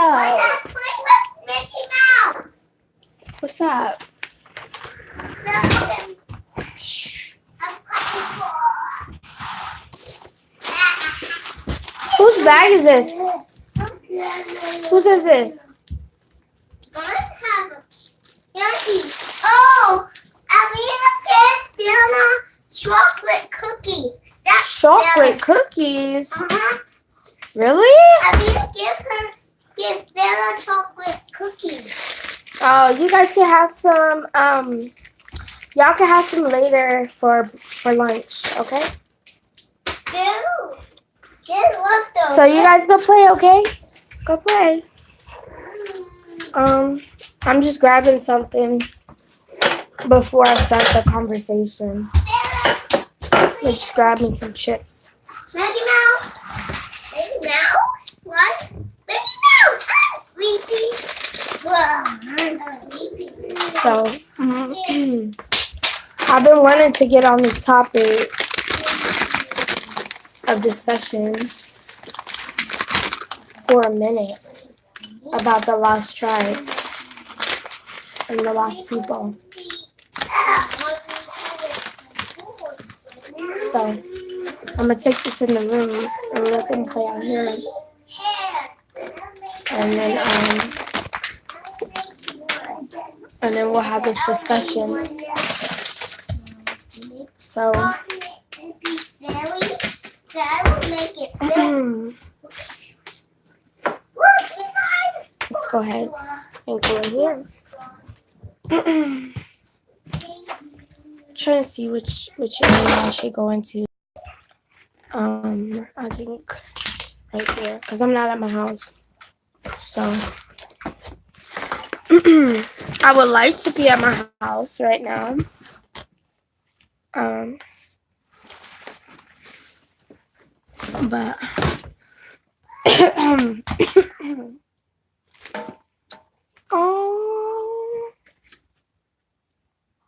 out. Why not play with Mickey Mouse? What's up? Whose bag is this? Whose is this? Oh, Alina gave Fiona chocolate cookies. Chocolate cookies? Uh-huh. Really? Alina give Fiona chocolate cookies. Oh, you guys can have some, y'all can have some later for lunch, okay? So you guys go play, okay? Go play. I'm just grabbing something before I start the conversation. I'm just grabbing some chips. Mickey Mouse? Mickey Mouse? What? Mickey Mouse! I'm sleepy. I'm sleepy. So, I've been wanting to get on this topic of discussion for a minute about the lost tribe and the lost people. So, I'm gonna take this in the room and let them play out here, and then we'll have this discussion. So, let's go ahead and go in here. Trying to see which area I should go into. I think right there, because I'm not at my house. So, I would like to be at my house right now. But oh,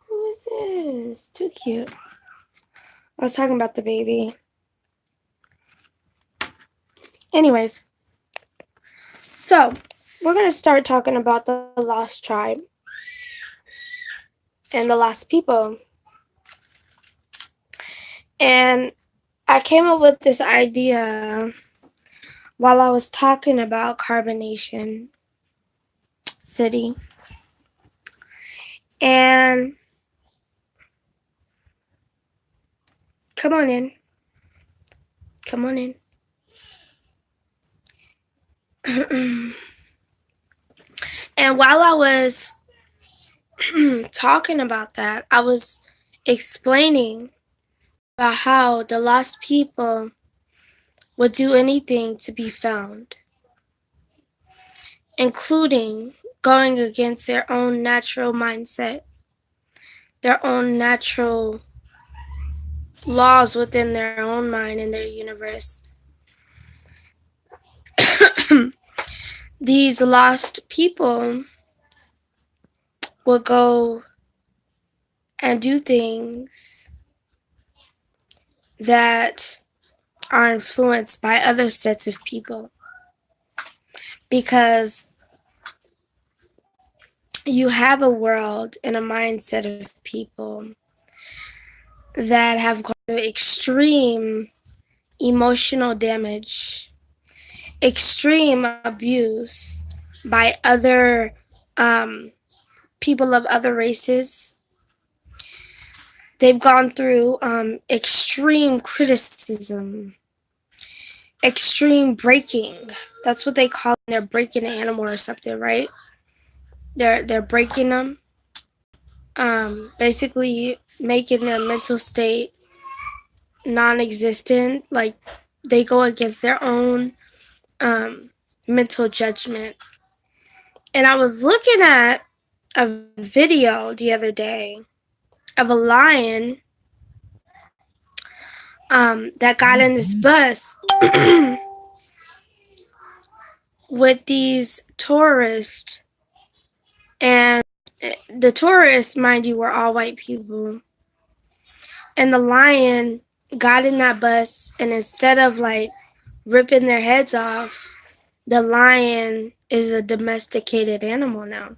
who is this? Too cute. I was talking about the baby. Anyways, so we're going to start talking about the lost tribe and the lost people. And I came up with this idea while I was talking about Carbonation City. And come on in. Come on in. And while I was talking about that, I was explaining about how the lost people would do anything to be found, including going against their own natural mindset, their own natural laws within their own mind and their universe. These lost people will go and do things that are influenced by other sets of people, because you have a world and a mindset of people that have gone through extreme emotional damage, extreme abuse by other people of other races. They've gone through extreme criticism, extreme breaking. That's what they call it. They're breaking an animal or something, right? They're breaking them. Basically making their mental state non-existent. Like, they go against their own mental judgment. And I was looking at a video the other day of a lion that got in this bus with these tourists, and the tourists, mind you, were all white people. And the lion got in that bus, and instead of like ripping their heads off, the lion is a domesticated animal now.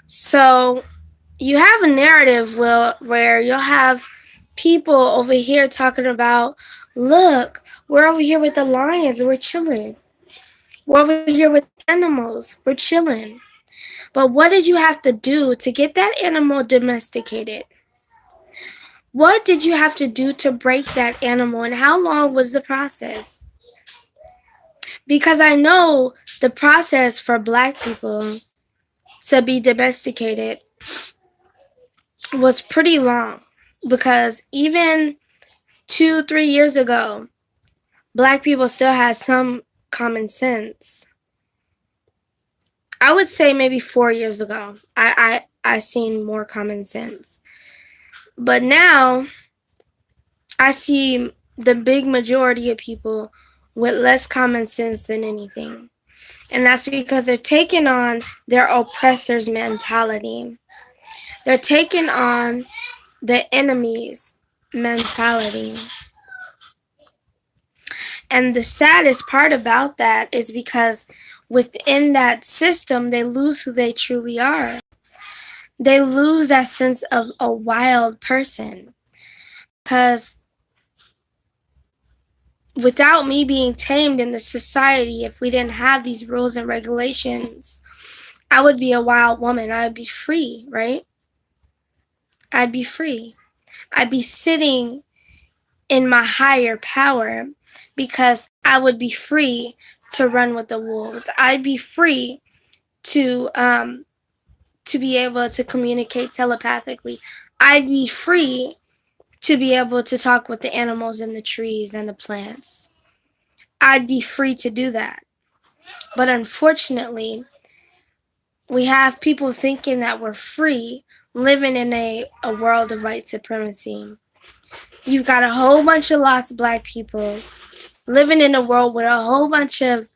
So you have a narrative where you'll have people over here talking about, look, we're over here with the lions, we're chilling. We're over here with animals, we're chilling. But what did you have to do to get that animal domesticated? What did you have to do to break that animal, and how long was the process? Because I know the process for Black people to be domesticated was pretty long, because even 2-3 years ago, Black people still had some common sense. I would say maybe 4 years ago, I seen more common sense. But now, I see the big majority of people with less common sense than anything. And that's because they're taking on their oppressor's mentality. They're taking on the enemy's mentality. And the saddest part about that is because within that system, they lose who they truly are. They lose that sense of a wild person. Because without me being tamed in the society, if we didn't have these rules and regulations, I would be a wild woman. I would be free, right? I'd be free. I'd be sitting in my higher power because I would be free to run with the wolves. I'd be free to be able to communicate telepathically. I'd be free to be able to talk with the animals and the trees and the plants. I'd be free to do that. But unfortunately, we have people thinking that we're free, living in a world of white supremacy. You've got a whole bunch of lost Black people living in a world with a whole bunch of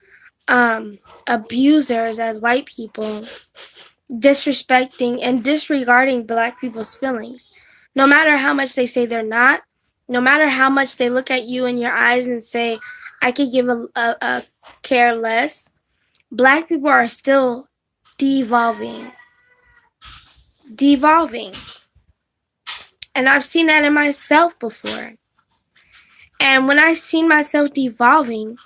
abusers as white people, disrespecting and disregarding Black people's feelings. No matter how much they say they're not, no matter how much they look at you in your eyes and say, I could give a care less, Black people are still devolving. And I've seen that in myself before. And when I seen myself devolving,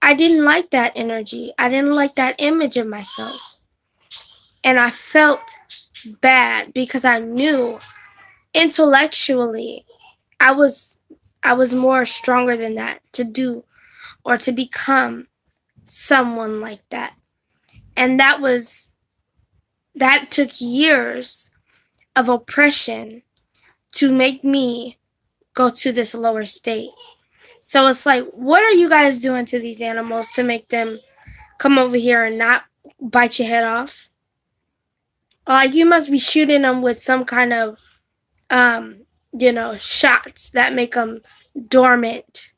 I didn't like that energy. I didn't like that image of myself. And I felt bad because I knew intellectually I was more stronger than that to do or to become someone like that. And that took years of oppression to make me go to this lower state. So it's like, what are you guys doing to these animals to make them come over here and not bite your head off? Like, you must be shooting them with some kind of, shots that make them dormant.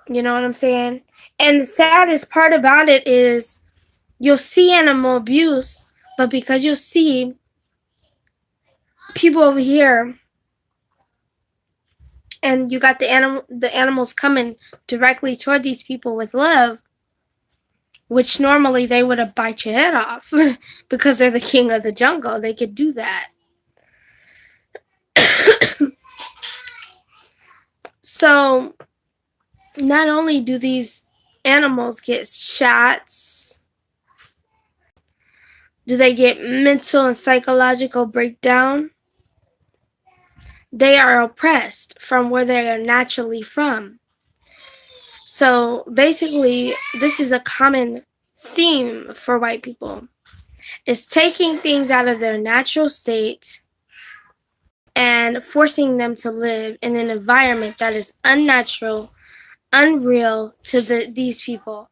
You know what I'm saying? And the saddest part about it is you'll see animal abuse, but because you'll see people over here and you got the animals coming directly toward these people with love, which normally they would have bite your head off because they're the king of the jungle. They could do that. So not only do these animals get shots, do they get mental and psychological breakdown? They are oppressed from where they are naturally from. So basically, this is a common theme for white people. It's taking things out of their natural state and forcing them to live in an environment that is unnatural, unreal to these people.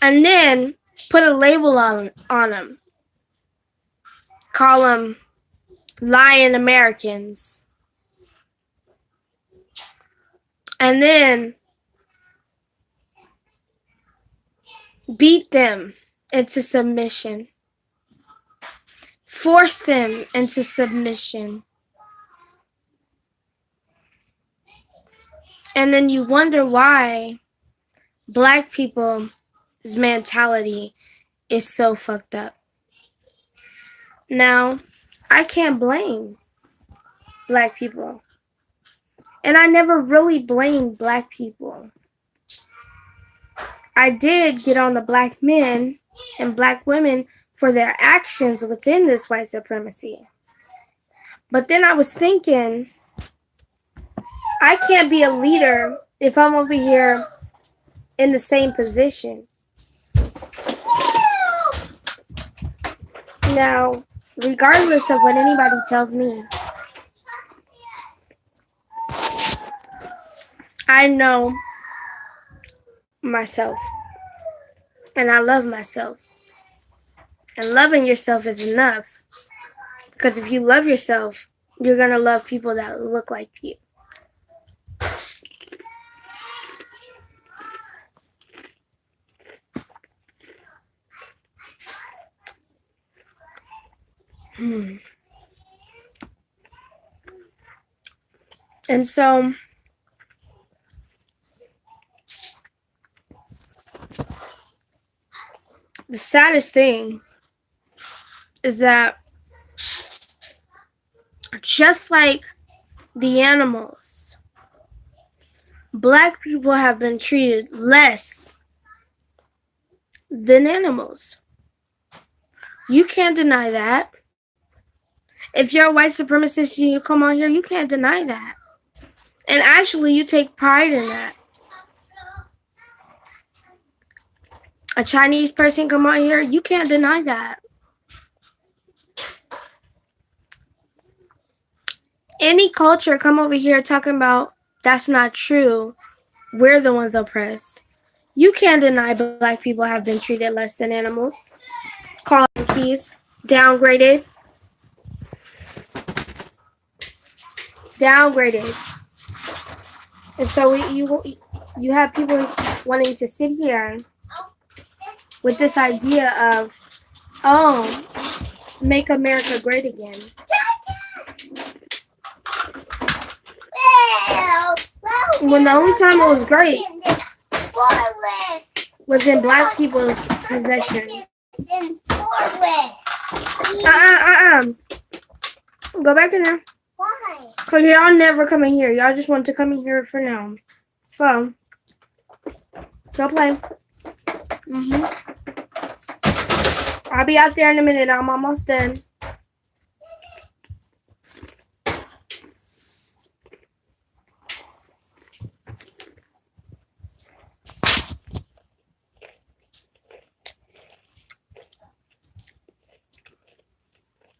And then put a label on them. Call them Lion Americans. And then beat them into submission. Force them into submission. And then you wonder why black people's mentality is so fucked up. Now, I can't blame black people. And I never really blamed black people. I did get on the black men and black women for their actions within this white supremacy. But then I was thinking, I can't be a leader if I'm over here in the same position. Now, regardless of what anybody tells me, I know myself. And I love myself. And loving yourself is enough. Because if you love yourself, you're going to love people that look like you. And so, the saddest thing is that just like the animals, black people have been treated less than animals. You can't deny that. If you're a white supremacist and you come on here, you can't deny that. And actually, you take pride in that. A Chinese person come out here, you can't deny that. Any culture come over here talking about that's not true, we're the ones oppressed. You can't deny black people have been treated less than animals. Call keys, downgraded. And so you have people wanting to sit here with this idea of, oh, make America great again. When the only time it was great was in black people's possession. Go back in there. Why? Because y'all never come in here. Y'all just want to come in here for now. So, go play. I'll be out there in a minute. I'm almost done.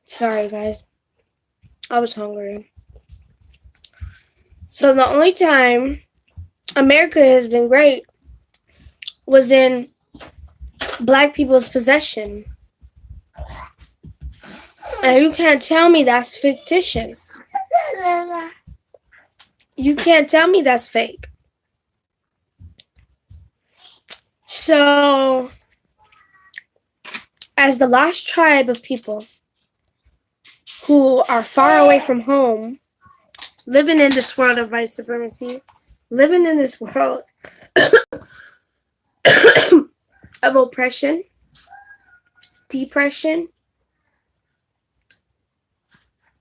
Sorry, guys. I was hungry. So the only time America has been great was in black people's possession. And you can't tell me that's fictitious. You can't tell me that's fake. So, as the lost tribe of people who are far away from home, living in this world of white supremacy, living in this world of oppression, depression,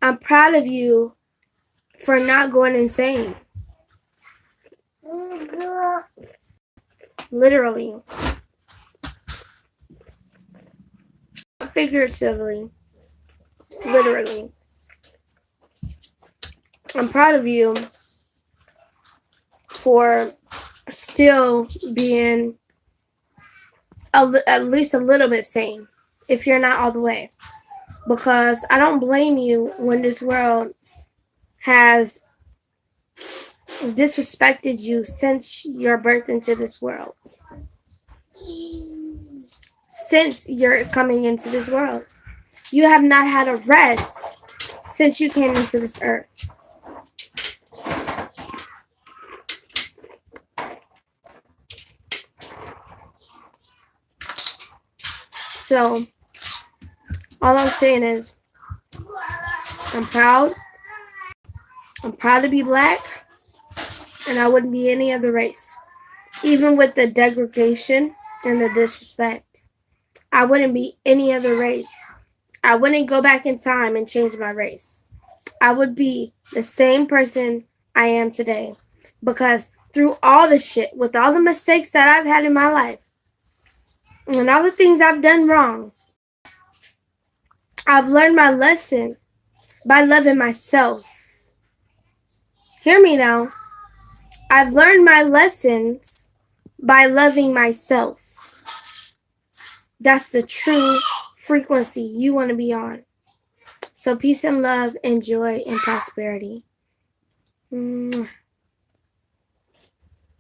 I'm proud of you for not going insane. Literally. Figuratively. Literally. I'm proud of you for still being at least a little bit sane, if you're not all the way. Because I don't blame you when this world has disrespected you since your birth into this world. Since you're coming into this world. You have not had a rest since you came into this earth. So, all I'm saying is, I'm proud. I'm proud to be black. and I wouldn't be any other race. Even with the degradation and the disrespect, I wouldn't be any other race. I wouldn't go back in time and change my race. I would be the same person I am today. Because through all the shit, with all the mistakes that I've had in my life, and all the things I've done wrong, I've learned my lesson by loving myself. Hear me now. I've learned my lessons by loving myself. That's the true frequency you want to be on. So peace and love and joy and prosperity.